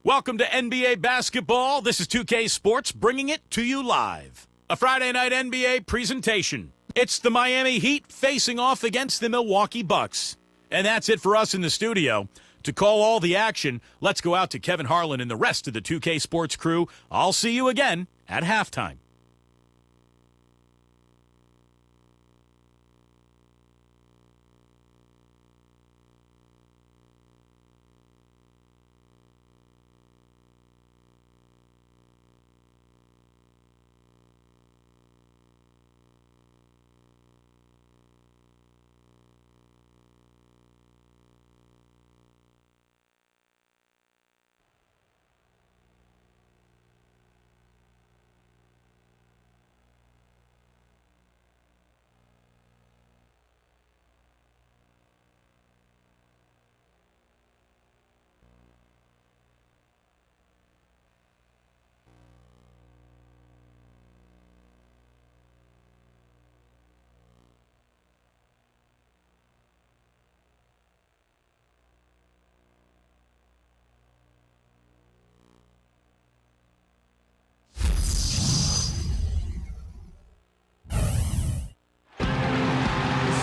Welcome to NBA basketball. This is 2K Sports bringing it to you live. A Friday night NBA presentation. It's the Miami Heat facing off against the Milwaukee Bucks. And that's it for us in the studio. To call all the action, let's go out to Kevin Harlan and the rest of the 2K Sports crew. I'll see you again at halftime.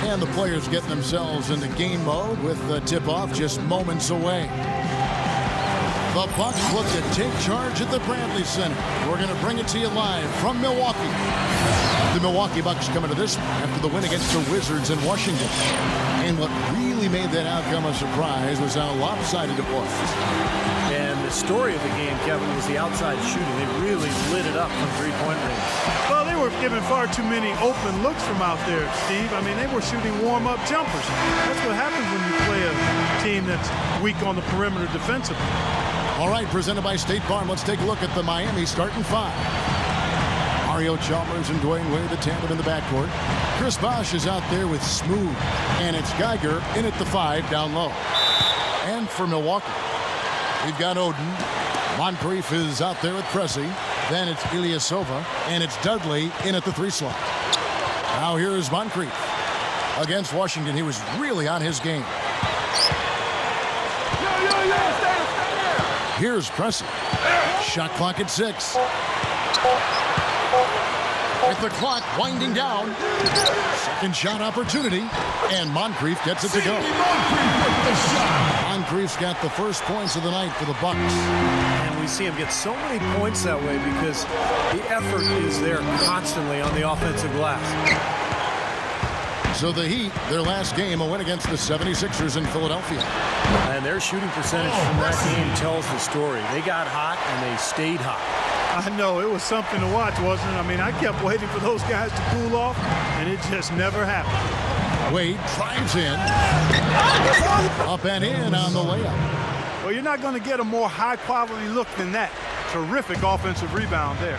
And the players getting themselves into game mode with the tip-off just moments away. The Bucks look to take charge at the Bradley Center. We're going to bring it to you live from Milwaukee. The Milwaukee Bucks coming to this after the win against the Wizards in Washington. And what really made that outcome a surprise was how lopsided it was. And the story of the game, Kevin, was the outside shooting. They really lit it up from three-point range. Well, they were giving far too many open looks from out there, Steve. I mean, they were shooting warm-up jumpers. That's what happens when you play a team that's weak on the perimeter defensively. All right, presented by State Farm. Let's take a look at the Miami starting five. Mario Chalmers and Dwayne Wade, the tandem in the backcourt. Chris Bosh is out there with Smooth. And it's Geiger in at the 5 down low. And for Milwaukee, we've got Oden. Moncrief is out there with Pressey. Then it's Ilyasova. And it's Dudley in at the 3 slot. Now here's Moncrief. Against Washington, he was really on his game. Here's Pressey. Shot clock at 6. With the clock winding down. Second shot opportunity. And Moncrief gets it to go. Moncrief's got the first points of the night for the Bucks. And we see him get so many points that way because the effort is there constantly on the offensive glass. So the Heat, their last game, a win against the 76ers in Philadelphia. And their shooting percentage from that game tells the story. They got hot and they stayed hot. I know, it was something to watch, wasn't it? I mean, I kept waiting for those guys to cool off, and it just never happened. Wade drives in. Up and in on the layup. Well, you're not going to get a more high-quality look than that. Terrific offensive rebound there.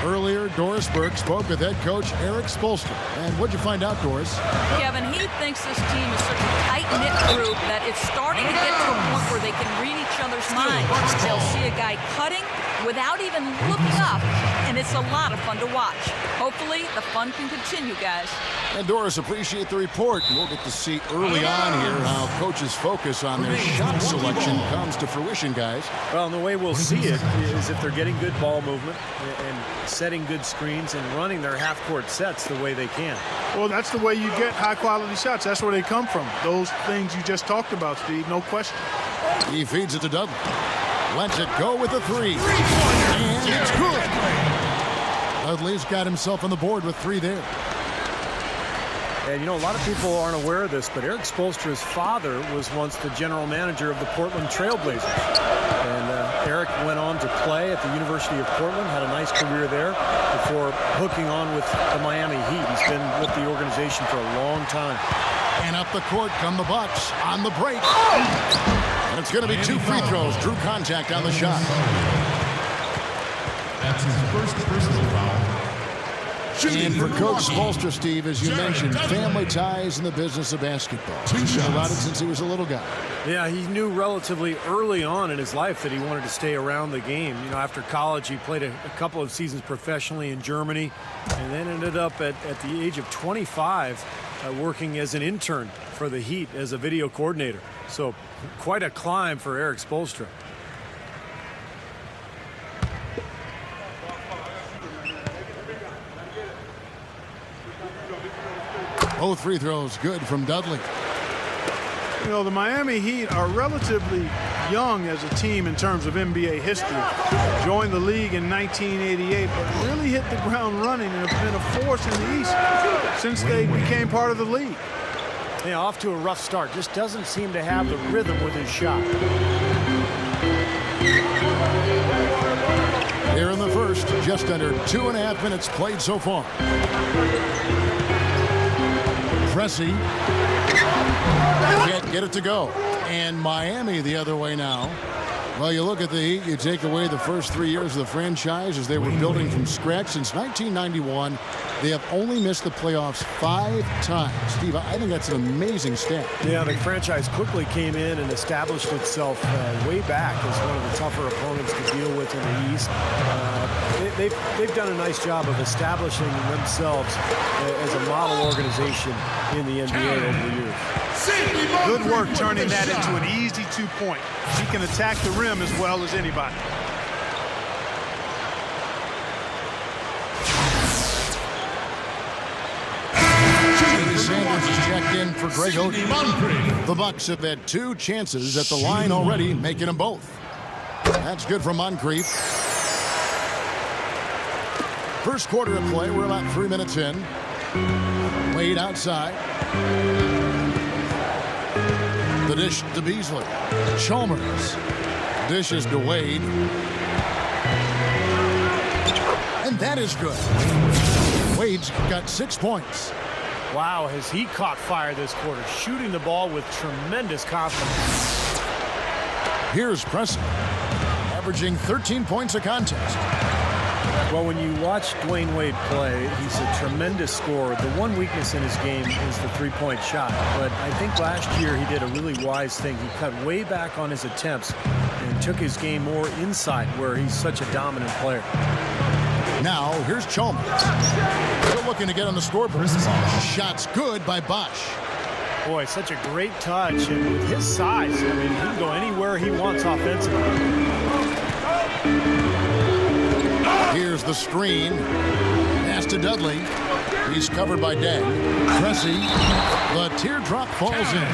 Earlier, Doris Burke spoke with head coach Eric Spoelstra. And what'd you find out, Doris? Kevin, he thinks this team is such a tight-knit group that it's starting to get to a point where they can read each other's minds. They'll see a guy cutting without even looking up, and it's a lot of fun to watch. Hopefully, the fun can continue, guys. And Doris, appreciate the report. We'll get to see early on here how coaches' focus on their shot selection comes to fruition, guys. Well, and the way we'll see it is if they're getting good ball movement and setting good screens and running their half-court sets the way they can. Well, that's the way you get high-quality shots. That's where they come from. Those things you just talked about, Steve, no question. He feeds it to Dudley. Lets it go with a 3. And it's good. Dudley's got himself on the board with 3 there. And, you know, a lot of people aren't aware of this, but Eric Spoelstra's father was once the general manager of the Portland Trailblazers. And Eric went on to play at the University of Portland, had a nice career there before hooking on with the Miami Heat. He's been with the organization for a long time. And up the court come the Bucks on the break. And it's going to be 2 free throws. Drew contact on the shot. That's his first personal foul. And for Coach Spoelstra, Steve, as you mentioned, family ties in the business of basketball. He's been about it since he was a little guy. Yeah, he knew relatively early on in his life that he wanted to stay around the game. You know, after college, he played a couple of seasons professionally in Germany and then ended up at the age of 25 working as an intern for the Heat as a video coordinator. So quite a climb for Eric Spoelstra. Both free throws good from Dudley. You know, the Miami Heat are relatively young as a team in terms of NBA history. Joined the league in 1988, but really hit the ground running and have been a force in the East since they became part of the league. Yeah, off to a rough start. Just doesn't seem to have the rhythm with his shot. Here in the first, just under 2.5 minutes played so far. Pressey can't get it to go. And Miami the other way now. Well, you look at the Heat, you take away the first 3 years of the franchise as they were building from scratch. Since 1991, they have only missed the playoffs 5 times. Steve, I think that's an amazing stat. Yeah, the franchise quickly came in and established itself way back as one of the tougher opponents to deal with in the East. They've done a nice job of establishing themselves as a model organization in the NBA over the years. Good work turning that into an easy 2-point. He can attack the rim as well as anybody. Sanders is checked in for Greg Oden. The Bucks have had 2 chances at the line already, making them both. That's good from Moncrief. First quarter of play, we're about 3 minutes in. Wade outside. The dish to Beasley. Chalmers. Dishes to Wade. And that is good. Wade's got 6 points. Wow, has he caught fire this quarter, shooting the ball with tremendous confidence. Here's Pressey, averaging 13 points a contest. Well, when you watch Dwayne Wade play, he's a tremendous scorer. The one weakness in his game is the three-point shot. But I think last year he did a really wise thing. He cut way back on his attempts and took his game more inside, where he's such a dominant player. Now, here's Chalmers. Still looking to get on the scoreboard. Shot's good by Bosch. Boy, such a great touch. And with his size, I mean, he can go anywhere he wants offensively. Here's the screen. Pass to Dudley. He's covered by Deng. Pressey. The teardrop falls in.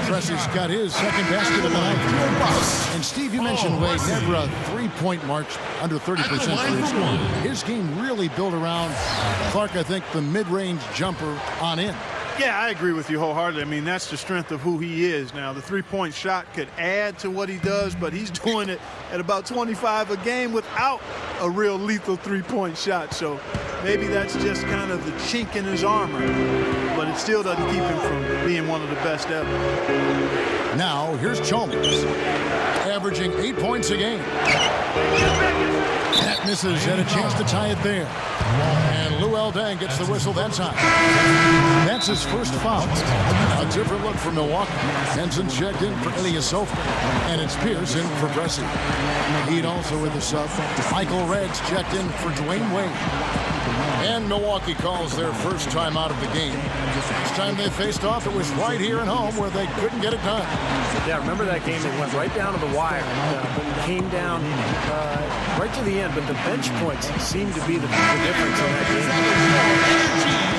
Pressey's got his second basket of the night. And Steve, you mentioned Wade, never a three-point mark under 30% for his game. His game really built around Clark, I think, the mid-range jumper on in. Yeah, I agree with you wholeheartedly. I mean, that's the strength of who he is. Now, the three-point shot could add to what he does, but he's doing it at about 25 a game without a real lethal three-point shot. So maybe that's just kind of the chink in his armor, but it still doesn't keep him from being one of the best ever. Now, here's Chalmers, averaging 8 points a game. That misses, and a chance to tie it there. And Lou Deng gets the whistle that time. That's his first foul. A different look for Milwaukee. Henson checked in for Ilyasova. And it's Pierce in for Pressey. Heat also with the sub. Michael Reds checked in for Dwayne Wade. And Milwaukee calls their first time out of the game. This time they faced off, it was right here at home where they couldn't get it done. Yeah, remember that game? It went right down to the wire. But came down right to the end. But the bench points seemed to be the difference in that game.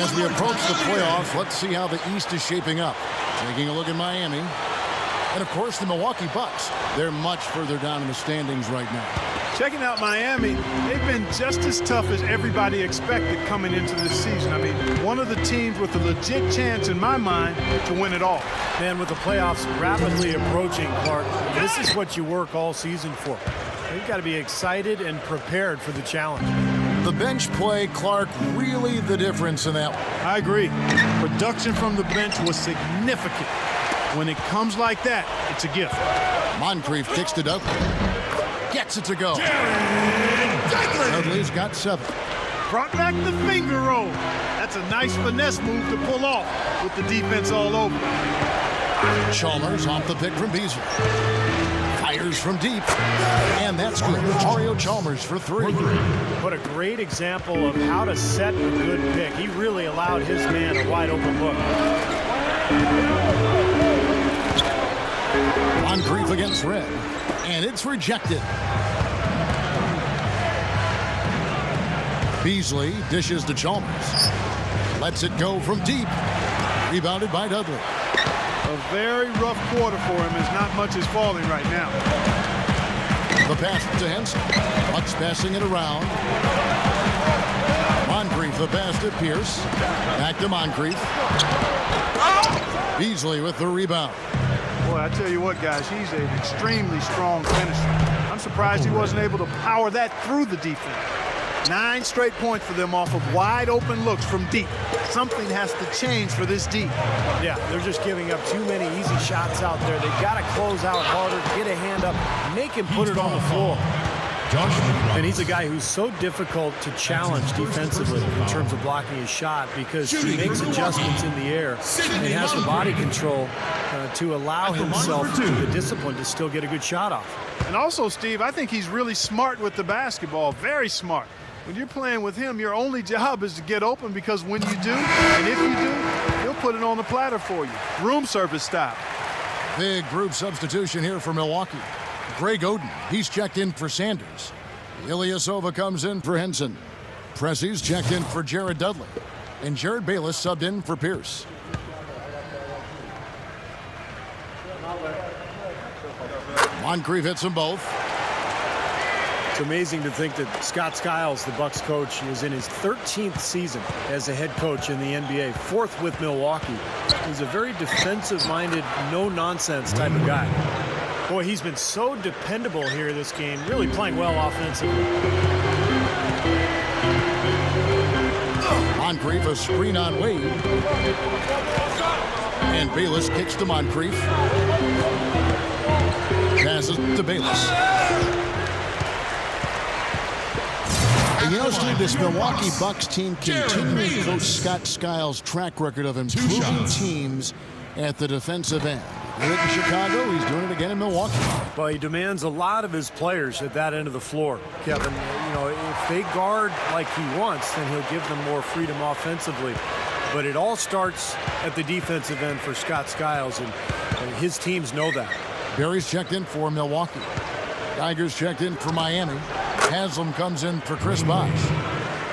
As we approach the playoffs, let's see how the East is shaping up. Taking a look at Miami. And, of course, the Milwaukee Bucks. They're much further down in the standings right now. Checking out Miami, they've been just as tough as everybody expected coming into this season. I mean, one of the teams with a legit chance, in my mind, to win it all. Man, with the playoffs rapidly approaching, Clark, this is what you work all season for. You've got to be excited and prepared for the challenge. The bench play, Clark, really the difference in that one. I agree. Production from the bench was significant. When it comes like that, it's a gift. Moncrief kicks to Dudley. Gets it to go. Dudley's got 7. Brought back the finger roll. That's a nice finesse move to pull off with the defense all over. Chalmers off the pick from Beasley. Fires from deep. And that's good. Mario Chalmers for 3. What a great example of how to set a good pick. He really allowed his man a wide open look. Moncrief against Red. And it's rejected. Beasley dishes to Chalmers. Lets it go from deep. Rebounded by Dudley. A very rough quarter for him as not much is falling right now. The pass to Henson. Bucks passing it around. Moncrief the pass to Pierce. Back to Moncrief. Beasley with the rebound. Boy, I tell you what, guys, he's an extremely strong finisher. I'm surprised he wasn't able to power that through the defense. 9 straight points for them off of wide open looks from deep. Something has to change for this deep. Yeah, they're just giving up too many easy shots out there. They've got to close out harder, get a hand up, make him put it on the floor. And he's a guy who's so difficult to challenge defensively in terms of blocking his shot because he makes adjustments in the air and has the body control to allow himself to the discipline to still get a good shot off. And also, Steve, I think he's really smart with the basketball, very smart. When you're playing with him, your only job is to get open because when you do, and if you do, he'll put it on the platter for you. Room service style. Big group substitution here for Milwaukee. Greg Oden, he's checked in for Sanders. Ilyasova comes in for Henson. Pressey's checked in for Jared Dudley. And Jared Bayless subbed in for Pierce. Moncrief hits them both. It's amazing to think that Scott Skiles, the Bucks coach, is in his 13th season as a head coach in the NBA, 4th with Milwaukee. He's a very defensive-minded, no-nonsense type of guy. Boy, he's been so dependable here this game, really playing well offensively. Moncrief, a screen on Wade. And Bayless kicks to Moncrief. Passes to Bayless. And you know, Steve, this Milwaukee Bucks team continuing Coach Scott Skiles' track record of improving teams at the defensive end. He did it in Chicago. He's doing it again in Milwaukee. Well, he demands a lot of his players at that end of the floor, Kevin. You know, if they guard like he wants, then he'll give them more freedom offensively. But it all starts at the defensive end for Scott Skiles, and his teams know that. Barry's checked in for Milwaukee. Geiger's checked in for Miami. Haslam comes in for Chris Bosh.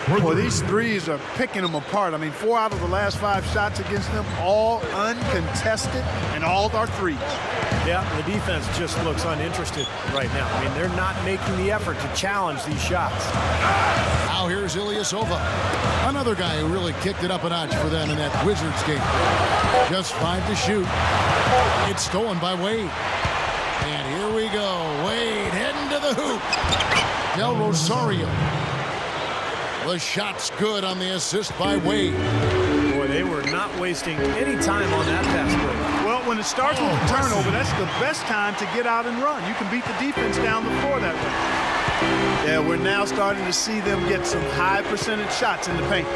Well, these threes are picking them apart. I mean, 4 out of the last 5 shots against them, all uncontested, and all are threes. Yeah, the defense just looks uninterested right now. I mean, they're not making the effort to challenge these shots. Now here's Ilyasova. Another guy who really kicked it up a notch for them in that Wizards game. Just 5 to shoot. It's stolen by Wade. And here we go. Wade heading to the hoop. Del Rosario. The shot's good on the assist by Wade. Boy, they were not wasting any time on that pass play. Well, when it starts with a turnover, that's the best time to get out and run. You can beat the defense down the floor that way. Yeah, we're now starting to see them get some high percentage shots in the paint.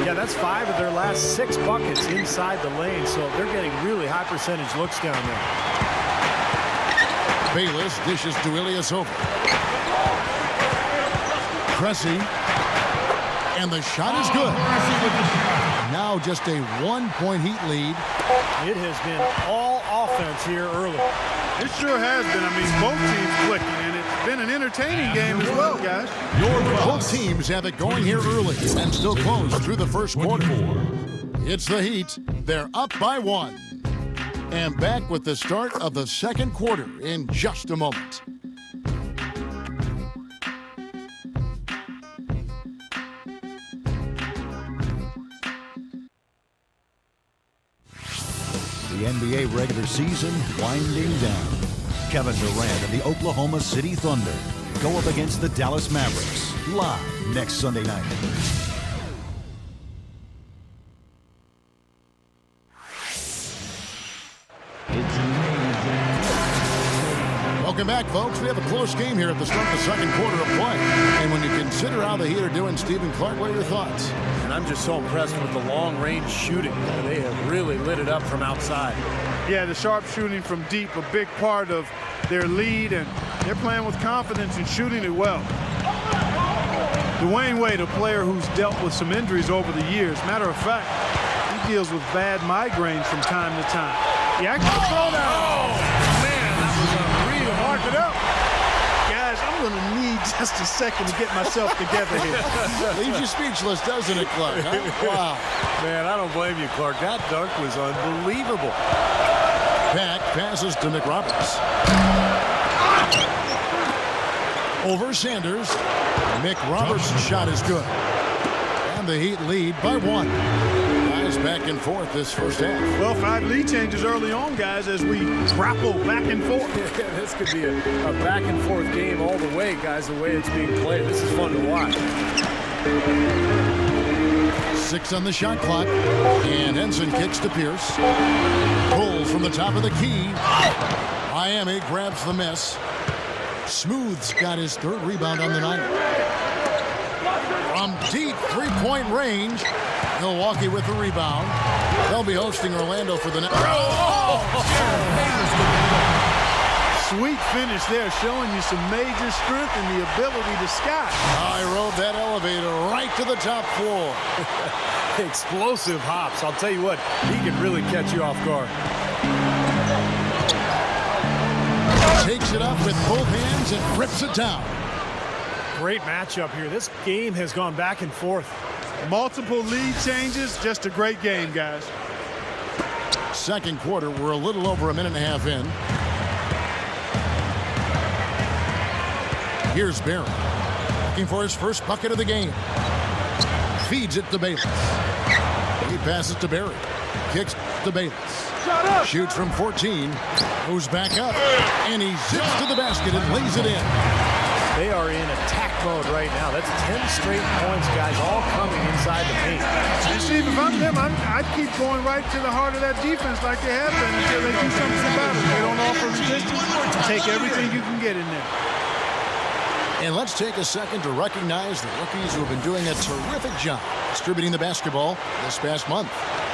Yeah, that's 5 of their last 6 buckets inside the lane, so they're getting really high percentage looks down there. Bayless dishes to Ilyasova. Pressey. And the shot is good. Now just a 1-point Heat lead. It has been all offense here early. It sure has been. I mean, both teams clicking, and it's been an entertaining game as well, guys. Both teams have it going here early and still close through the first quarter. It's the Heat. They're up by 1. And back with the start of the second quarter in just a moment. The NBA regular season winding down. Kevin Durant and the Oklahoma City Thunder go up against the Dallas Mavericks live next Sunday night. Welcome back, folks. We have a close game here at the start of the second quarter of play. And when you consider how the Heat are doing, Stephen Clark, what are your thoughts? And I'm just so impressed with the long-range shooting. They have really lit it up from outside. Yeah, the sharp shooting from deep, a big part of their lead, and they're playing with confidence and shooting it well. Dwayne Wade, a player who's dealt with some injuries over the years. Matter of fact, he deals with bad migraines from time to time. He actually throw down. Man, that was a real Mark it up. Guys, I'm going to need just a second to get myself together here. Leaves you speechless, doesn't it, Clark? Huh? Wow. Man, I don't blame you, Clark. That dunk was unbelievable. Pack passes to McRoberts. Over Sanders. McRoberts' shot is good. And the Heat lead by 1. Guys back and forth this first half. Well, 5 lead changes early on, guys, as we grapple back and forth. This could be a back and forth game all the way, guys, the way it's being played. This is fun to watch. 6 on the shot clock. And Henson kicks to Pierce. Pull from the top of the key. Miami grabs the miss. Smooth's got his 3rd rebound on the night. From deep three-point range, Milwaukee with the rebound. They'll be hosting Orlando for the next. Sweet finish there, showing you some major strength and the ability to sky. I rode that elevator right to the top floor. Explosive hops. I'll tell you what, he can really catch you off guard. Takes it up with both hands and rips it down. Great matchup here. This game has gone back and forth. Multiple lead changes, just a great game, guys. Second quarter, we're a little over a minute and a half in. Here's Barry, looking for his first bucket of the game. Feeds it to Bayless. He passes to Barry. Kicks to Bayless. Shoots from 14. Goes back up. And he zips to the basket and lays it in. They are in attack mode right now. That's 10 straight points, guys, all coming inside the paint. And Steve, if I'm them, I'd keep going right to the heart of that defense like they have been until they do something about it. They don't offer resistance. Take everything you can get in there. And let's take a second to recognize the rookies who have been doing a terrific job distributing the basketball this past month.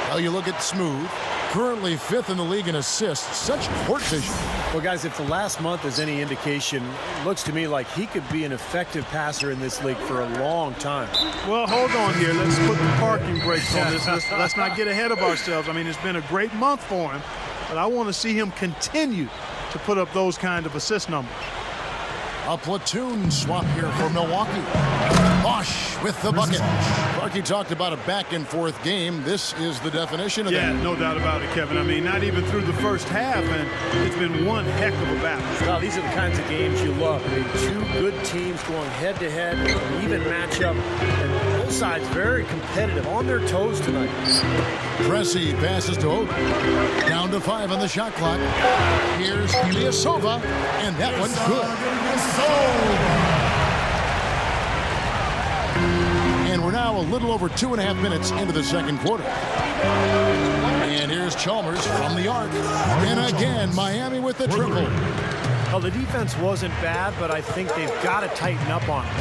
Now you look at Smooth, currently 5th in the league in assists. Such court vision. Well, guys, if the last month is any indication, it looks to me like he could be an effective passer in this league for a long time. Well, hold on here. Let's put the parking brakes on this. Let's not get ahead of ourselves. I mean, it's been a great month for him, but I want to see him continue to put up those kind of assist numbers. A platoon swap here for Milwaukee. Bosch with the bucket. Clarky talked about a back-and-forth game. This is the definition of that. Yeah, no doubt about it, Kevin. I mean, not even through the first half, and it's been one heck of a battle. Well, these are the kinds of games you love. I mean, 2 good teams going head-to-head, an even matchup, and both sides very competitive, on their toes tonight. Pressey passes to Oden. Down to 5 on the shot clock. Here's Ilyasova, and that one's good. And we're now a little over 2.5 minutes into the second quarter. And here's Chalmers from the arc. And again, Miami with the triple. Well, the defense wasn't bad, but I think they've got to tighten up on it.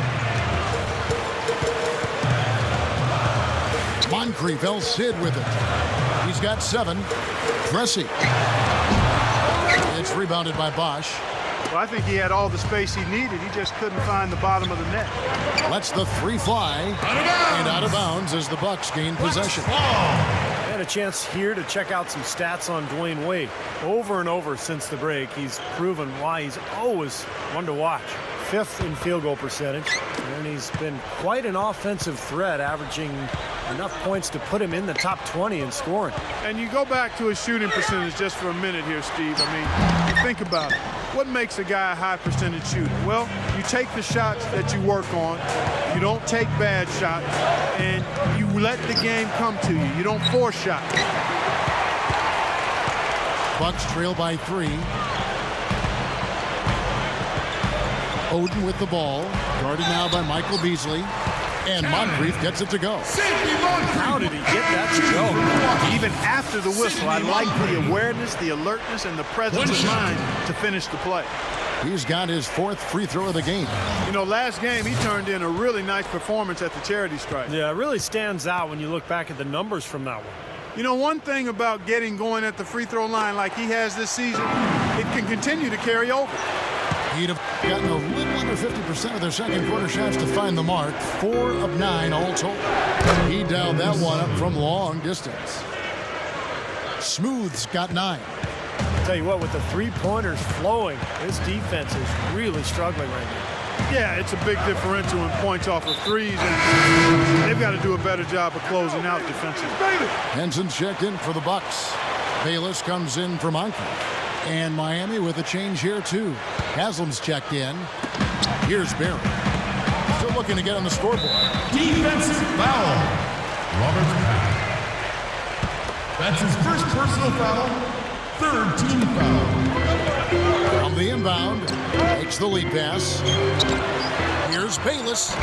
Moncrief, El Cid with it. He's got 7. Pressey. It's rebounded by Bosch. Well, I think he had all the space he needed. He just couldn't find the bottom of the net. Lets the 3 fly. And out of bounds as the Bucks gain possession. Had a chance here to check out some stats on Dwayne Wade. Over and over since the break, he's proven why he's always one to watch. 5th in field goal percentage, and he's been quite an offensive threat, averaging enough points to put him in the top 20 in scoring. And you go back to his shooting percentage just for a minute here, Steve. I mean, think about it. What makes a guy a high percentage shooter? Well, you take the shots that you work on, you don't take bad shots, and you let the game come to you. You don't force shots. Bucks trail by 3. Oden with the ball, guarded now by Michael Beasley, and Moncrief gets it to go. How did he get that to go? Even after the whistle, I like the awareness, the alertness, and the presence of mind to finish the play. He's got his 4th free throw of the game. You know, last game he turned in a really nice performance at the charity stripe. Yeah, it really stands out when you look back at the numbers from that one. You know, one thing about getting going at the free throw line like he has this season, it can continue to carry over. He'd have gotten a little under 50% of their second quarter shots to find the mark. 4 of 9 all told. He dialed that one up from long distance. Smooth's got 9. I'll tell you what, with the 3-pointers flowing, this defense is really struggling right now. Yeah, it's a big differential in points off of threes, and they've got to do a better job of closing out defensively. Henson's checked in for the Bucks. Bayless comes in for Monkey. And Miami with a change here, too. Haslam's checked in. Here's Barry. Still looking to get on the scoreboard. Defensive foul. Robert Pat. That's his first personal foul. Third team foul. From the inbound, takes the lead pass. Here's Bayless.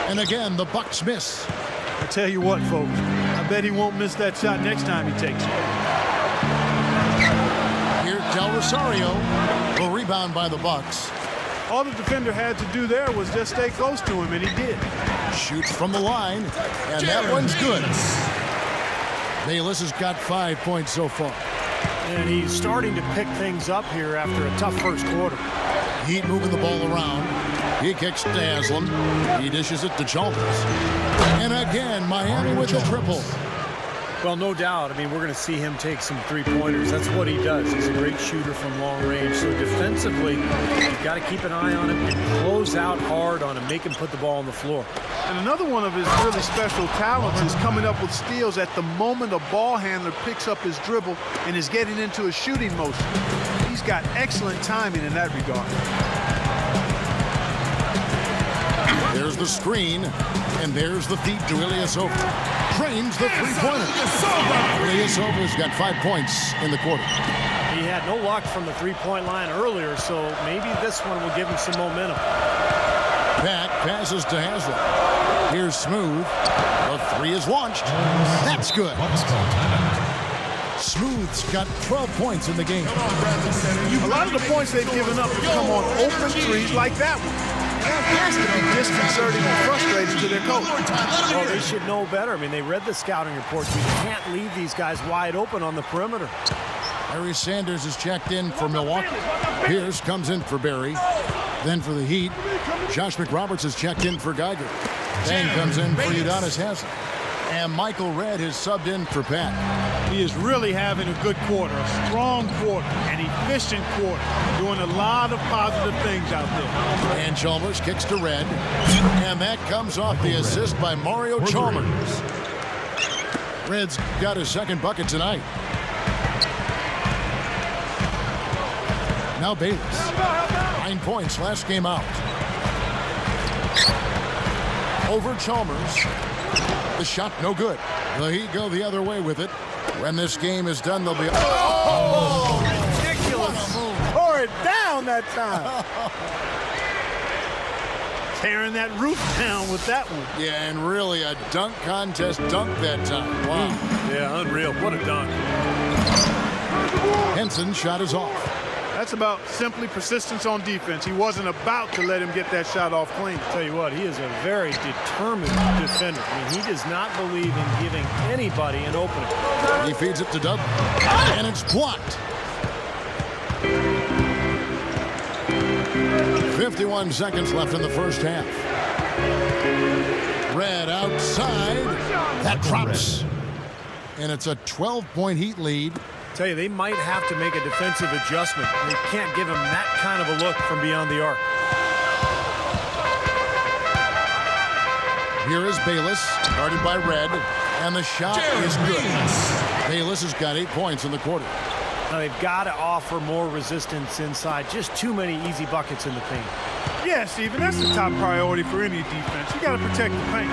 And again, the Bucks miss. I tell you what, folks, I bet he won't miss that shot next time he takes it. Here's Del Rosario. The rebound by the Bucks. All the defender had to do there was just stay close to him, and he did. Shoots from the line, and that one's good. Bayless has got 5 points so far. And he's starting to pick things up here after a tough first quarter. Heat moving the ball around. He kicks to Haslam. He dishes it to Chalmers. And again, Miami with a triple. Well, no doubt. I mean, we're going to see him take some three-pointers. That's what he does. He's a great shooter from long range. So defensively, you've got to keep an eye on him and close out hard on him, make him put the ball on the floor. And another one of his really special talents is coming up with steals at the moment a ball handler picks up his dribble and is getting into a shooting motion. He's got excellent timing in that regard. There's the screen, and there's the feed to Ilyasova. Trains the three-pointer. Ilyasova's got 5 points in the quarter. He had no luck from the three-point line earlier, so maybe this one will give him some momentum. Back passes to Haslam. Here's Smooth. The three is launched. That's good. Smooth's got 12 points in the game. A lot of the points they've given up have come on open threes like that one. That has to be disconcerting and frustrating to their coach. Well, they should know better. I mean, they read the scouting reports. You can't leave these guys wide open on the perimeter. Barry Sanders is checked in for Milwaukee. Pierce comes in for Barry. Then for the Heat, Josh McRoberts is checked in for Geiger. Bang comes in for Udonis Haslem. And Michael Redd is subbed in for Pat. He is really having a good quarter, a strong quarter, an efficient quarter, doing a lot of positive things out there. And Chalmers kicks to Redd. And that comes off the assist by Mario Chalmers. Redd's got his second bucket tonight. Now Bayless. 9 points last game out. Over Chalmers. The shot no good. The Heat go the other way with it. When this game is done, they'll be... Oh, ridiculous. Tore it down that time. Tearing that roof down with that one. Yeah, and really a dunk contest dunk that time. Wow. Yeah, unreal. What a dunk. Henson's shot is off. That's about simply persistence on defense. He wasn't about to let him get that shot off clean. I'll tell you what, he is a very determined defender. I mean, he does not believe in giving anybody an opening. He feeds it to Dudley, and it's blocked. 51 seconds left in the first half. Redd outside. That drops. And it's a 12-point Heat lead. Tell you, they might have to make a defensive adjustment. They can't give him that kind of a look from beyond the arc. Here is Bayless, guarded by Redd, and the shot is good. Bayless has got 8 points in the quarter. Now they've got to offer more resistance inside. Just too many easy buckets in the paint. Yeah, Steven, that's the top priority for any defense. You got to protect the paint.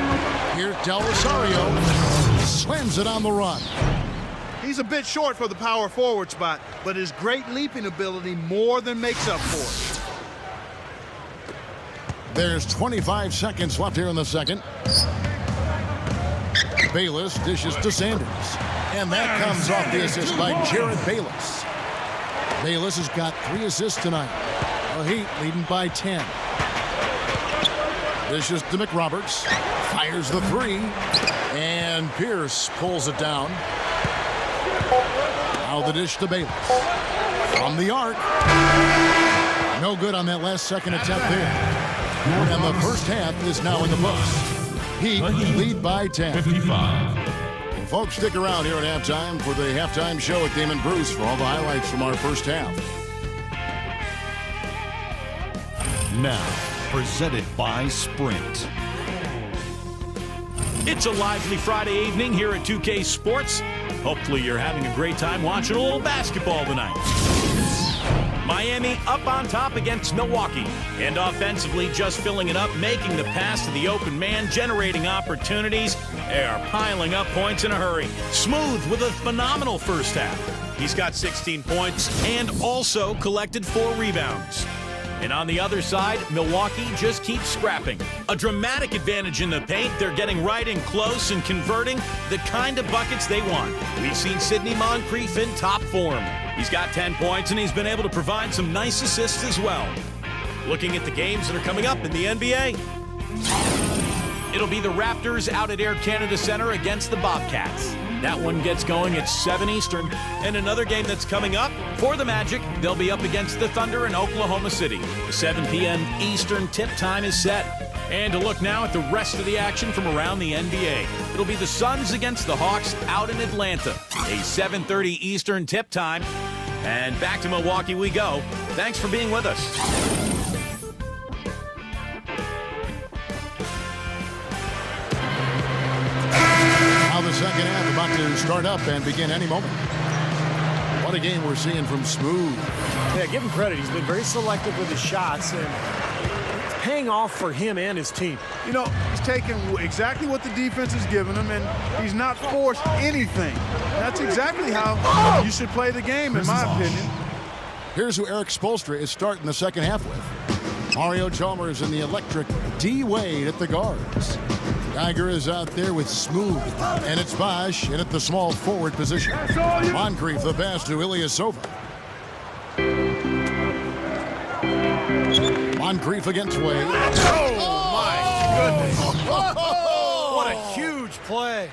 Here's Del Rosario. Slams it on the run. He's a bit short for the power forward spot, but his great leaping ability more than makes up for it. There's 25 seconds left here in the second. Bayless dishes to Sanders. And that comes off the assist by Jared Bayless. Bayless has got 3 assists tonight. The Heat leading by 10. Dishes to McRoberts. Fires the 3. And Pierce pulls it down. Now the dish to Bayless. From the arc. No good on that last second attempt there. And the first half is now in the books. Heat lead by 10. 55. Well, folks, stick around here at halftime for the halftime show with Damon Bruce for all the highlights from our first half. Now, Presented by Sprint. It's a lively Friday evening here at 2K Sports. Hopefully you're having a great time watching a little basketball tonight. Miami up on top against Milwaukee. And offensively just filling it up, making the pass to the open man, generating opportunities. They are piling up points in a hurry. Smooth with a phenomenal first half. He's got 16 points and also collected 4 rebounds. And on the other side, Milwaukee just keeps scrapping. A dramatic advantage in the paint. They're getting right in close and converting the kind of buckets they want. We've seen Sidney Moncrief in top form. He's got 10 points, and he's been able to provide some nice assists as well. Looking at the games that are coming up in the NBA, it'll be the Raptors out at Air Canada Center against the Bobcats. That one gets going at 7 Eastern. And another game that's coming up for the Magic, they'll be up against the Thunder in Oklahoma City. The 7 p.m. Eastern tip time is set. And to look now at the rest of the action from around the NBA. It'll be the Suns against the Hawks out in Atlanta. A 7:30 Eastern tip time. And back to Milwaukee we go. Thanks for being with us. Now the second half about to start up and begin any moment. What a game we're seeing from Smooth. Yeah, give him credit. He's been very selective with his shots, and it's paying off for him and his team. You know, he's taking exactly what the defense is giving him, and he's not forced anything. That's exactly how you should play the game, in my opinion. Here's who Eric Spoelstra is starting the second half with. Mario Chalmers and the electric D. Wade at the guards. Geiger is out there with Smooth, and it's Bosch in at the small forward position. Moncrief the pass to Ilyasova. Moncrief against Wade. Oh, my goodness. What a huge play.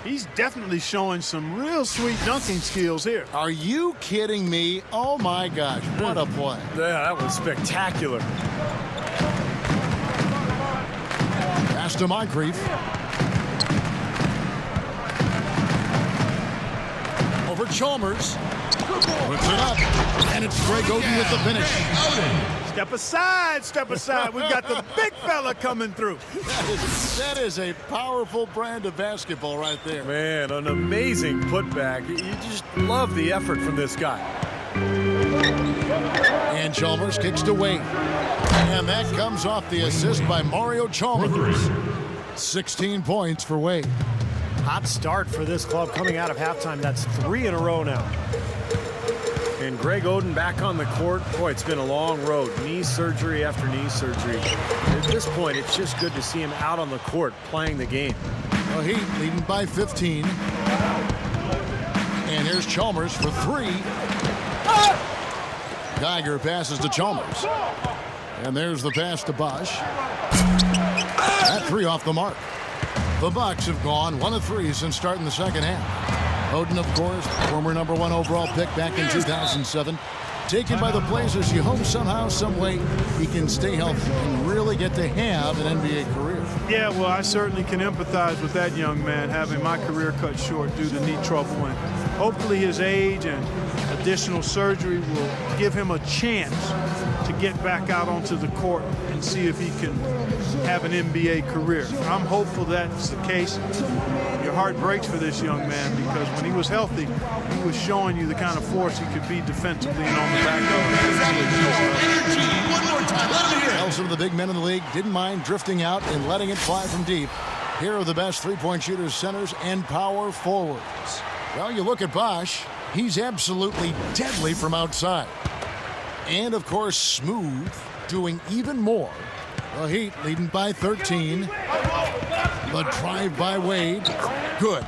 He's definitely showing some real sweet dunking skills here. Are you kidding me? Oh, my gosh, what a play. Yeah, that was spectacular. Pass to Moncrief. Over Chalmers. Puts it up. And it's Greg Oden with the finish. Step aside, step aside. We've got the big fella coming through. That is a powerful brand of basketball right there. Man, an amazing putback. You just love the effort from this guy. And Chalmers kicks to Wade. And that comes off the assist by Mario Chalmers. 16 points for Wade. Hot start for this club coming out of halftime. That's 3 in a row now. And Greg Oden back on the court. Boy, it's been a long road. Knee surgery after knee surgery. At this point, it's just good to see him out on the court playing the game. The Heat leading by 15. And here's Chalmers for 3. Geiger passes to Chalmers. And there's the pass to Bosch. That 3 off the mark. The Bucks have gone 1 of 3 since starting the second half. Oden, of course, former #1 overall pick back in 2007. Taken by the Blazers, you hope somehow, some way, he can stay healthy and really get to have an NBA career. Yeah, well, I certainly can empathize with that young man having my career cut short due to knee trouble. And hopefully his age and additional surgery will give him a chance to get back out onto the court and see if he can have an NBA career. I'm hopeful that's the case. Your heart breaks for this young man because when he was healthy, he was showing you the kind of force he could be defensively and on the back end. Some of the big men in the league didn't mind drifting out and letting it fly from deep. Here are the best three-point shooters, centers, and power forwards. Well, you look at Bosch, he's absolutely deadly from outside. And, of course, Smooth doing even more. The Heat leading by 13. The drive by Wade. Good.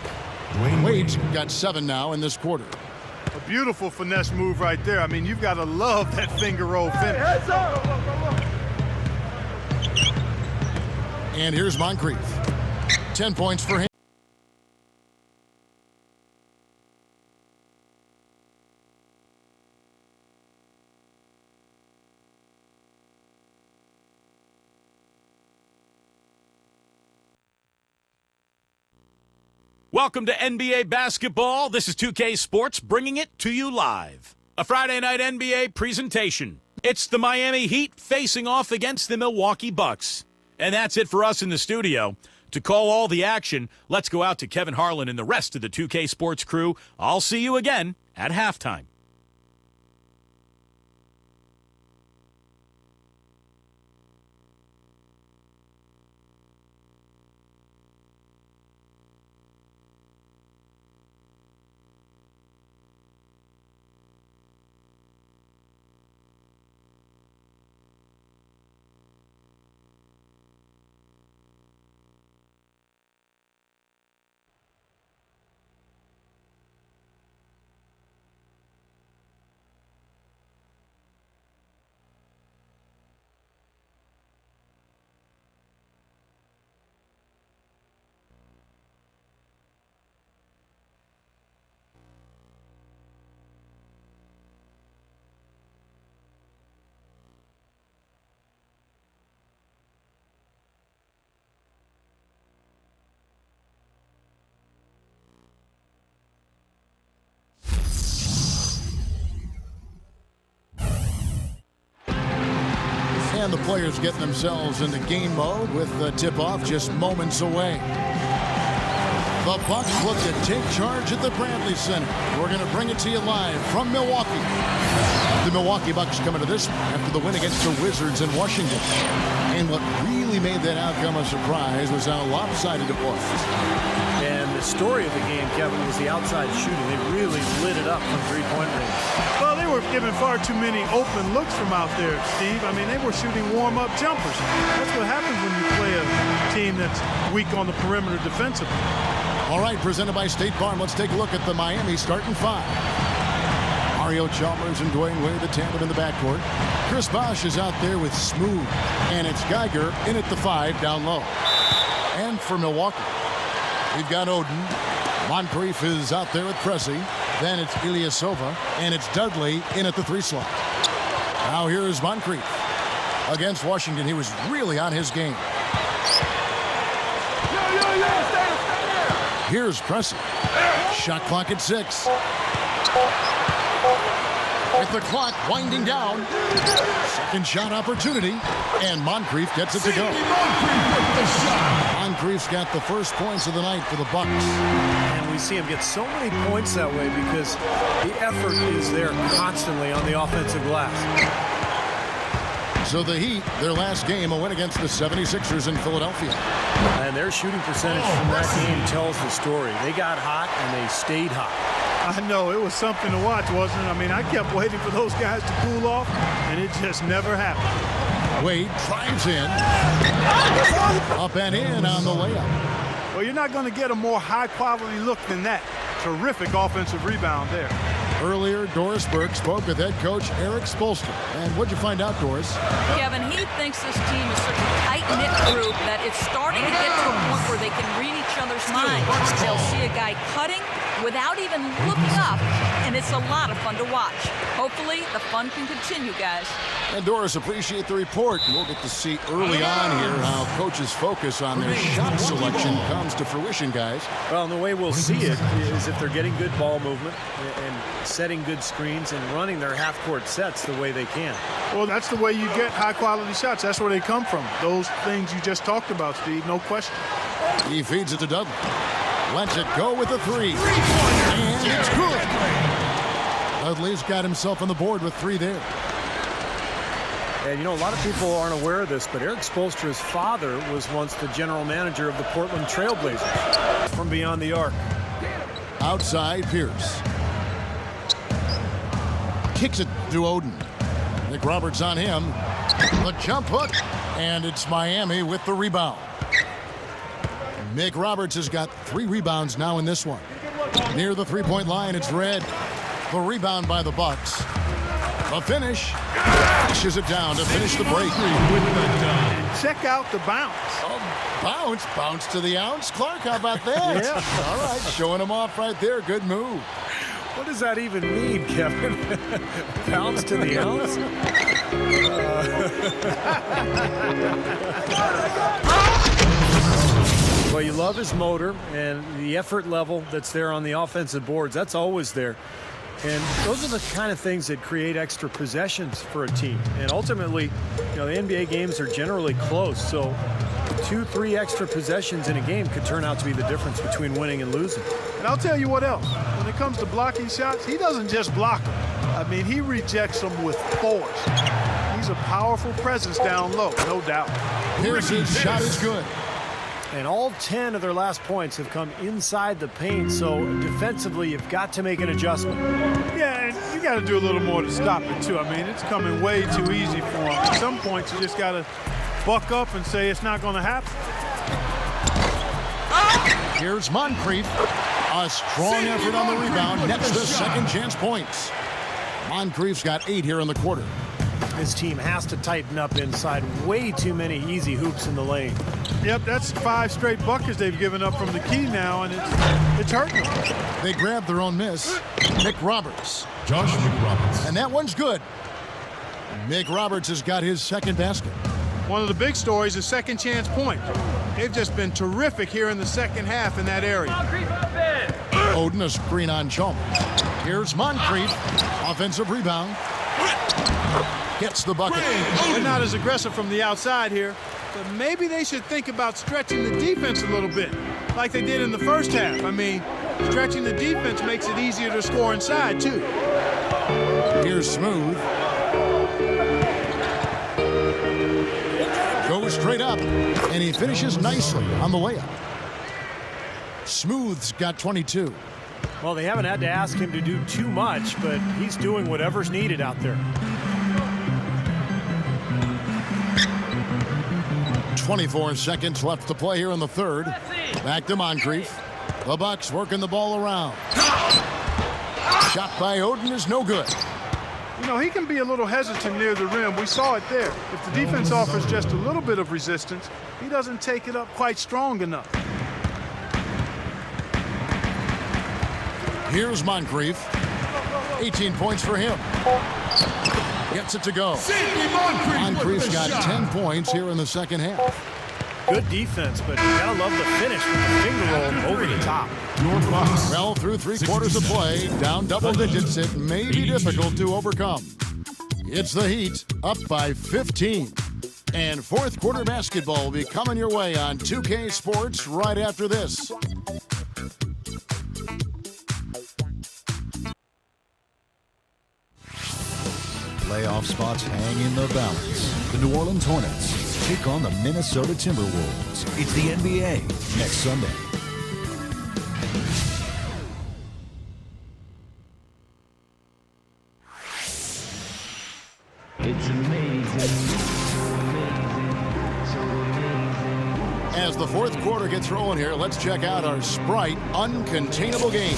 Wade's got 7 now in this quarter. A beautiful finesse move right there. I mean, you've got to love that finger roll finish. And here's Moncrief. 10 points for him. Welcome to NBA basketball. This is 2K Sports bringing it to you live. A Friday night NBA presentation. It's the Miami Heat facing off against the Milwaukee Bucks. And that's it for us in the studio. To call all the action, let's go out to Kevin Harlan and the rest of the 2K Sports crew. I'll see you again at halftime. And the players getting themselves into game mode with the tip-off just moments away. The Bucks look to take charge at the Bradley Center. We're going to bring it to you live from Milwaukee. The Milwaukee Bucks coming to this after the win against the Wizards in Washington. And what really made that outcome a surprise was how lopsided it was. And the story of the game, Kevin, was the outside shooting. They really lit it up from three-point range. Well, they were giving far too many open looks from out there, Steve. I mean, they were shooting warm-up jumpers. That's what happens when you play a team that's weak on the perimeter defensively. All right, presented by State Farm, let's take a look at the Miami starting five. Mario Chalmers and Dwayne Wade, the tandem in the backcourt. Chris Bosh is out there with Smooth, and it's Geiger in at the 5 down low. And for Milwaukee, we've got Oden. Moncrief is out there with Pressey. Then it's Ilyasova, and it's Dudley in at the 3 slot. Now here's Moncrief. Against Washington, he was really on his game. Here's Pressey. Shot clock at 6. With the clock winding down. Second shot opportunity. And Moncrief gets it to go. Moncrief's got the first points of the night for the Bucks. And we see him get so many points that way because the effort is there constantly on the offensive glass. So the Heat, their last game, a win against the 76ers in Philadelphia. And their shooting percentage from that game tells the story. They got hot and they stayed hot. I know, it was something to watch, wasn't it? I mean, I kept waiting for those guys to cool off, and it just never happened. Wade drives in. Up and in on the layup. Well, you're not going to get a more high-quality look than that. Terrific offensive rebound there. Earlier, Doris Burke spoke with head coach Eric Spoelstra. And what'd you find out, Doris? Kevin, he thinks this team is such a tight-knit group that it's starting to get to a point where they can read each other's minds. They'll see a guy cutting without even looking up, and it's a lot of fun to watch. Hopefully, the fun can continue, guys. And Doris, appreciate the report. We'll get to see early on here how coaches focus on their shot selection comes to fruition, guys. Well, and the way we'll see it is if they're getting good ball movement and setting good screens and running their half-court sets the way they can. Well, that's the way you get high-quality shots. That's where they come from. Those things you just talked about, Steve, no question. He feeds it to Dudley. Lets it go with a 3. And it's good. Dudley's got himself on the board with 3 there. And, you know, a lot of people aren't aware of this, but Eric Spoelstra's father was once the general manager of the Portland Trailblazers from beyond the arc. Outside, Pierce. Kicks it to Oden. Nick Roberts on him. The jump hook. And it's Miami with the rebound. Nick Roberts has got 3 rebounds now in this one. Near the 3-point line, it's Red. The rebound by the Bucks. The finish. Pushes it down to finish the break. Check out the bounce. Bounce. Bounce to the ounce. Clark, how about that? Yeah. All right, showing him off right there. Good move. What does that even mean, Kevin? Bounce to the ounce? Well, you love his motor and the effort level that's there on the offensive boards. That's always there. And those are the kind of things that create extra possessions for a team. And ultimately, the NBA games are generally close. So 2-3 extra possessions in a game could turn out to be the difference between winning and losing. And I'll tell you what else. When it comes to blocking shots, he doesn't just block them. I mean, he rejects them with force. He's a powerful presence down low, no doubt. Here's his shot is good. And all 10 of their last points have come inside the paint, so defensively you've got to make an adjustment. Yeah, and you got to do a little more to stop it, too. I mean, it's coming way too easy for him. At some points, you just got to buck up and say it's not going to happen. Here's Moncrief. A strong effort on the rebound. Nets the second chance points. Moncrief's got 8 here in the quarter. This team has to tighten up inside. Way too many easy hoops in the lane. Yep, that's 5 straight buckets they've given up from the key now, and it's hurting them. They grab their own miss. Mick Roberts. Josh McRoberts. And that one's good. Mick Roberts has got his second basket. One of the big stories is second chance point. They've just been terrific here in the second half in that area. Oden, a screen on Chalmers. Here's Moncrief. Offensive rebound. Gets the bucket. They're not as aggressive from the outside here, but maybe they should think about stretching the defense a little bit, like they did in the first half. I mean, stretching the defense makes it easier to score inside, too. Here's Smooth. Goes straight up, and he finishes nicely on the layup. Smooth's got 22. Well, they haven't had to ask him to do too much, but he's doing whatever's needed out there. 24 seconds left to play here in the third. Back to Moncrief. The Bucks working the ball around. Shot by Oden is no good. You know, he can be a little hesitant near the rim. We saw it there. If the defense offers just a little bit of resistance, he doesn't take it up quite strong enough. Here's Moncrief. 18 points for him. Gets it to go. Moncrief's got 10 points here in the second half. Good defense, but you gotta love the finish with the finger roll over the top. Well, through 3 quarters of play, down double digits, it may be difficult to overcome. It's the Heat, up by 15. And fourth quarter basketball will be coming your way on 2K Sports right after this. Playoff spots hang in the balance. The New Orleans Hornets take on the Minnesota Timberwolves. It's the NBA next Sunday. It's amazing. As the fourth quarter gets rolling here, let's check out our Sprite Uncontainable game.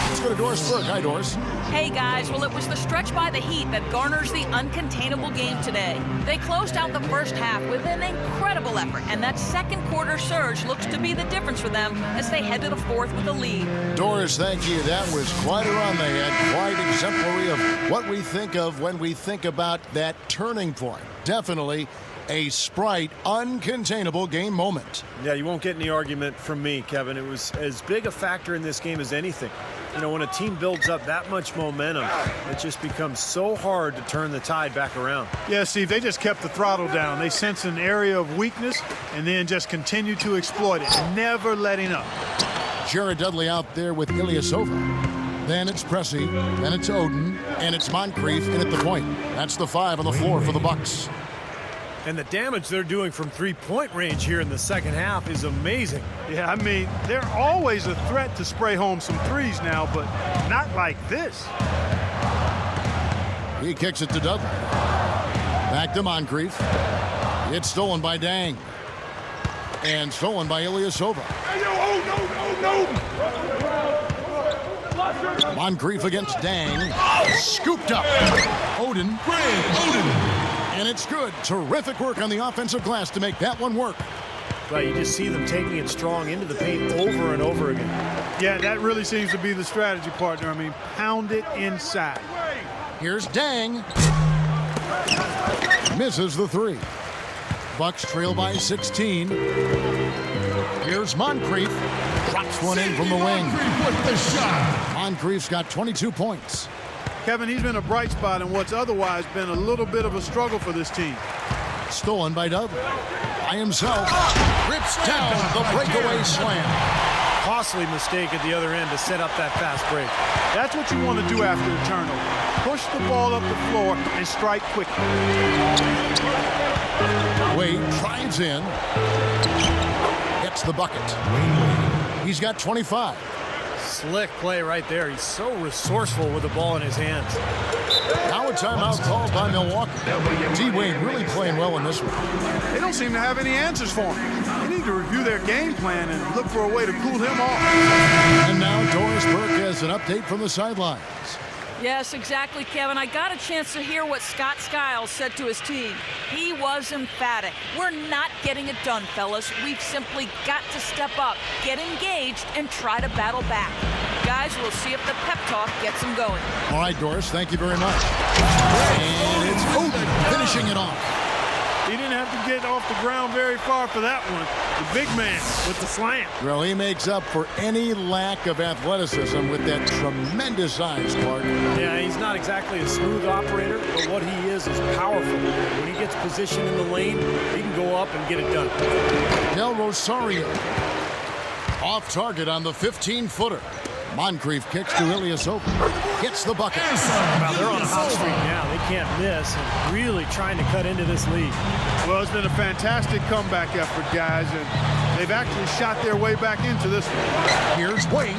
Let's go to Doris Burke. Hi, Doris. Hey, guys. Well, it was the stretch by the Heat that garners the uncontainable game today. They closed out the first half with an incredible effort, and that second quarter surge looks to be the difference for them as they head to the fourth with a lead. Doris, thank you. That was quite a run they had. Quite exemplary of what we think of when we think about that turning point. Definitely a Sprite Uncontainable game moment. Yeah, you won't get any argument from me, Kevin. It was as big a factor in this game as anything. You know, when a team builds up that much momentum, it just becomes so hard to turn the tide back around. Yeah, Steve, they just kept the throttle down. They sense an area of weakness and then just continue to exploit it, never letting up. Jared Dudley out there with Ilyasova. Then it's Pressey, then it's Oden, and it's Moncrief in at the point. That's the 5 on the floor for the Bucks. And the damage they're doing from three-point range here in the second half is amazing. Yeah, I mean, they're always a threat to spray home some threes now, but not like this. He kicks it to Dudley. Back to Moncrief. It's stolen by Dang. And stolen by Ilyasova. Moncrief against Dang. Scooped up. Oden. And it's good. Terrific work on the offensive glass to make that one work. But you just see them taking it strong into the paint over and over again. Yeah, that really seems to be the strategy, partner. I mean, pound it inside. Here's Dang. Misses the 3. Bucks trail by 16. Here's Moncrief. Drops one in from the wing. Moncrief's got 22 points. Kevin, he's been a bright spot in what's otherwise been a little bit of a struggle for this team. Stolen by Dudley. By himself. Rips down the breakaway slam. Costly mistake at the other end to set up that fast break. That's what you want to do after a turnover. Push the ball up the floor and strike quickly. Wade drives in. Gets the bucket. He's got 25. Slick play right there. He's so resourceful with the ball in his hands. Now a timeout called by Milwaukee. D-Wade really playing well in this one. They don't seem to have any answers for him. They need to review their game plan and look for a way to cool him off. And now Doris Burke has an update from the sidelines. Yes, exactly, Kevin. I got a chance to hear what Scott Skiles said to his team. He was emphatic. We're not getting it done, fellas. We've simply got to step up, get engaged, and try to battle back. Guys, we'll see if the pep talk gets them going. All right, Doris, thank you very much. And it's Oden finishing it off. He didn't have to get off the ground very far for that one. The big man with the slam. Well, he makes up for any lack of athleticism with that tremendous size, Clark. Yeah, he's not exactly a smooth operator, but what he is powerful. When he gets positioned in the lane, he can go up and get it done. Del Rosario off target on the 15-footer. Moncrief kicks to Ilyasova. Gets the bucket. Well, they're on a hot streak now. They can't miss and really trying to cut into this lead. Well, it's been a fantastic comeback effort, guys, and they've actually shot their way back into this one. Here's Wade,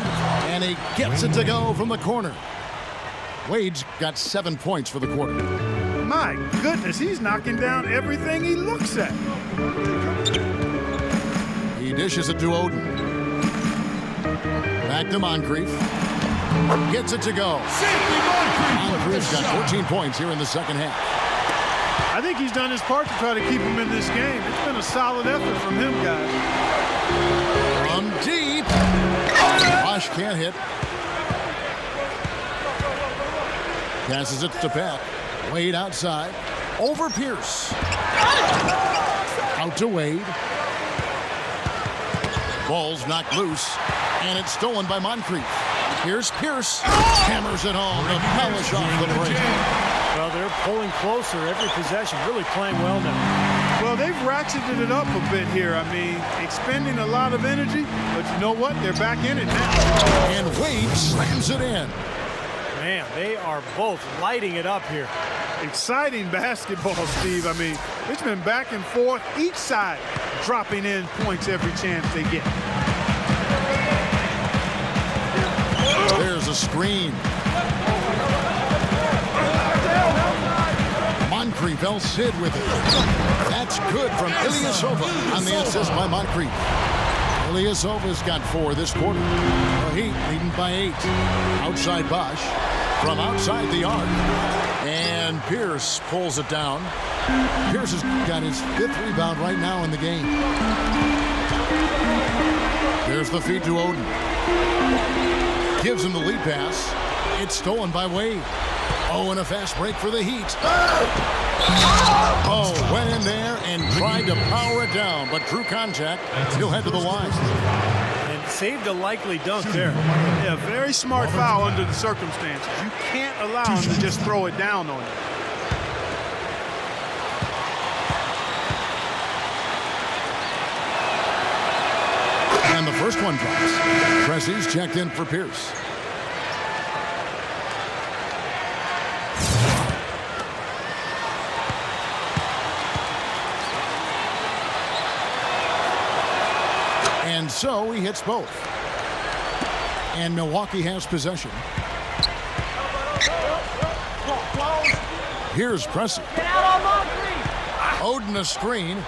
and he gets it to go from the corner. Wade's got 7 points for the quarter. My goodness, he's knocking down everything he looks at. He dishes it to Oden. Back to Moncrief. Gets it to go. Moncrief's got 14 points here in the second half. I think he's done his part to try to keep him in this game. It's been a solid effort from him, guys. From deep. Bosch can't hit. Passes it to Pat. Wade outside. Over Pierce. Out to Wade. Ball's knocked loose. And it's stolen by Moncrief. Here's Pierce. Hammers it home to polish off the break. Well, they're pulling closer every possession, really playing well now. Well, they've ratcheted it up a bit here. I mean, expending a lot of energy, but you know what? They're back in it now. And Wade slams it in. Man, they are both lighting it up here. Exciting basketball, Steve. I mean, it's been back and forth, each side dropping in points every chance they get. There's a screen. Moncrief El-Cid with it. That's good from Ilyasova on the assist by Moncrief. Ilyasova's got 4 this quarter. The Heat leading by 8. Outside Bosch. From outside the arc. And Pierce pulls it down. Pierce has got his 5th rebound right now in the game. There's the feed to Oden. Gives him the lead pass. It's stolen by Wade. Oh, and a fast break for the Heat. Oh, went in there and tried to power it down, but drew contact. He'll head to the line. And saved a likely dunk there. Yeah, very smart foul under the circumstances. You can't allow him to just throw it down on you. And the first one drops. Pressey's checked in for Pierce. And so he hits both. And Milwaukee has possession. Here's Pressey. Oden a screen.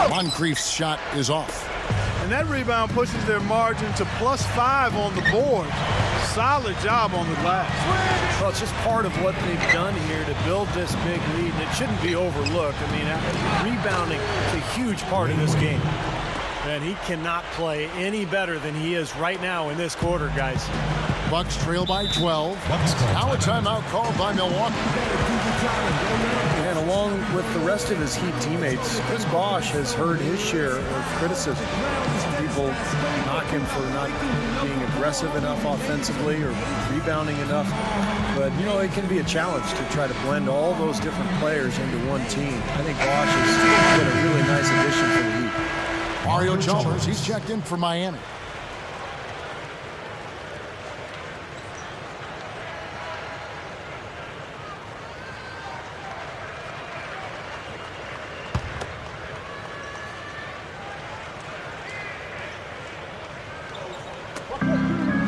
Moncrief's shot is off. And that rebound pushes their margin to +5 on the board. Solid job on the glass. Well, it's just part of what they've done here to build this big lead, and it shouldn't be overlooked. I mean, rebounding is a huge part of this game. And he cannot play any better than he is right now in this quarter, guys. Bucks trail by 12. Now a timeout called by Milwaukee. And along with the rest of his Heat teammates, Chris Bosh has heard his share of criticism. people knock him for not being aggressive enough offensively or rebounding enough. But, you know, it can be a challenge to try to blend all those different players into one team. I think Bosch has been a really nice addition for the Heat. Mario Chalmers, he's checked in for Miami.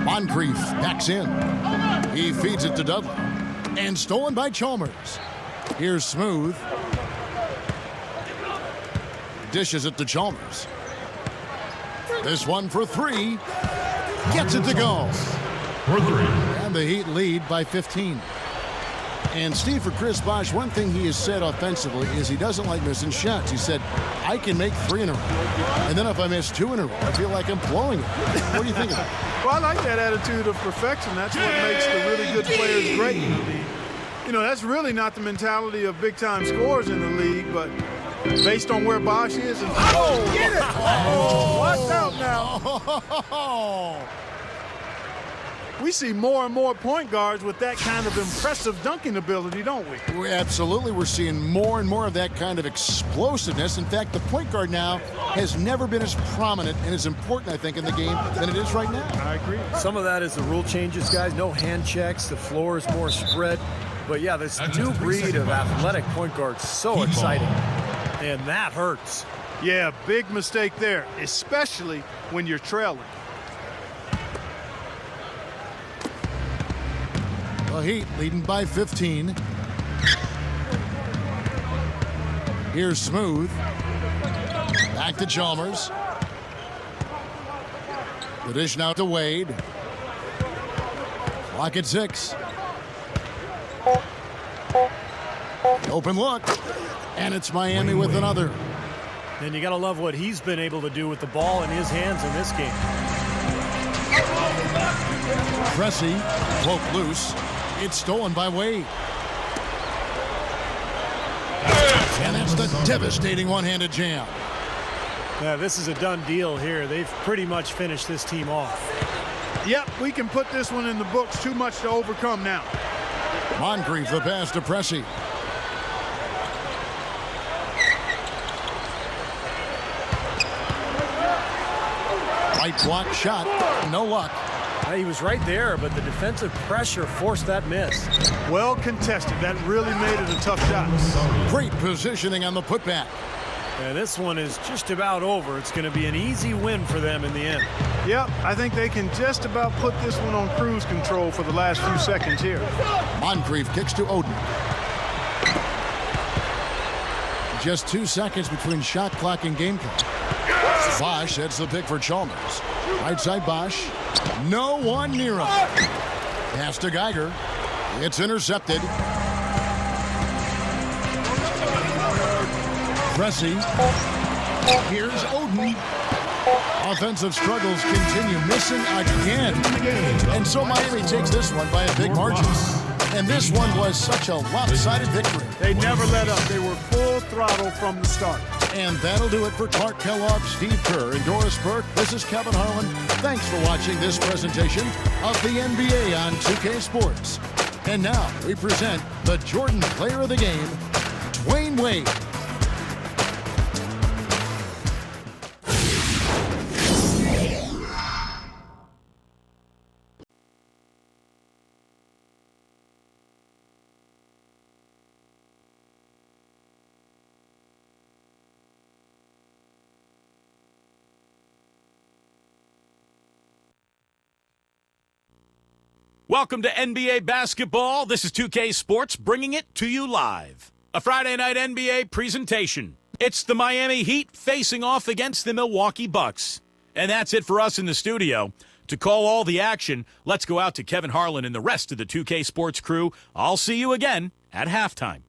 Moncrief backs in. He feeds it to Dudley. And stolen by Chalmers. Here's Smooth. Dishes it to Chalmers. This one for three. Gets it to go. For three. And the Heat lead by 15. And Steve, for Chris Bosh, one thing he has said offensively is he doesn't like missing shots. He said, I can make 3 in a row. And then if I miss 2 in a row, I feel like I'm blowing it. What do you think of that? Well, I like that attitude of perfection. That's what makes the really good players great in the league. You know, that's really not the mentality of big-time scorers in the league, but based on where Bosh is. And, get it! Watch out now. We see more and more point guards with that kind of impressive dunking ability, don't we? Absolutely. We're seeing more and more of that kind of explosiveness. In fact, the point guard now has never been as prominent and as important, I think, in the game than it is right now. I agree. Some of that is the rule changes, guys. No hand checks. The floor is more spread. But, yeah, this new breed of athletic point guards, so exciting. And that hurts. Yeah, big mistake there, especially when you're trailing. The Heat leading by 15. Here's Smooth. Back to Chalmers. The dish now to Wade. Clock at 6. Open look. And it's Miami with another. And you got to love what he's been able to do with the ball in his hands in this game. Pressey broke loose. It's stolen by Wade. And that's the devastating one-handed jam. Yeah, this is a done deal here. They've pretty much finished this team off. Yep, we can put this one in the books. Too much to overcome now. Moncrief the pass to Pressey. Right block shot. No luck. He was right there, but the defensive pressure forced that miss. Well contested. That really made it a tough shot. Great positioning on the putback. And this one is just about over. It's going to be an easy win for them in the end. Yep, I think they can just about put this one on cruise control for the last few seconds here. Moncrief kicks to Oden. Just 2 seconds between shot clock and game clock. Bosh heads the pick for Chalmers. Right side Bosh. No one near him. Pass to Geiger. It's intercepted. Pressey. Here's Oden. Offensive struggles continue, missing again. And so Miami takes this one by a big margin. And this one was such a lopsided victory. They never let up. They were full throttle from the start. And that'll do it for Clark Kellogg, Steve Kerr, and Doris Burke. This is Kevin Harlan. Thanks for watching this presentation of the NBA on 2K Sports. And now we present the Jordan Player of the Game, Dwayne Wade. Welcome to NBA basketball. This is 2K Sports bringing it to you live. A Friday night NBA presentation. It's the Miami Heat facing off against the Milwaukee Bucks. And that's it for us in the studio. To call all the action, let's go out to Kevin Harlan and the rest of the 2K Sports crew. I'll see you again at halftime.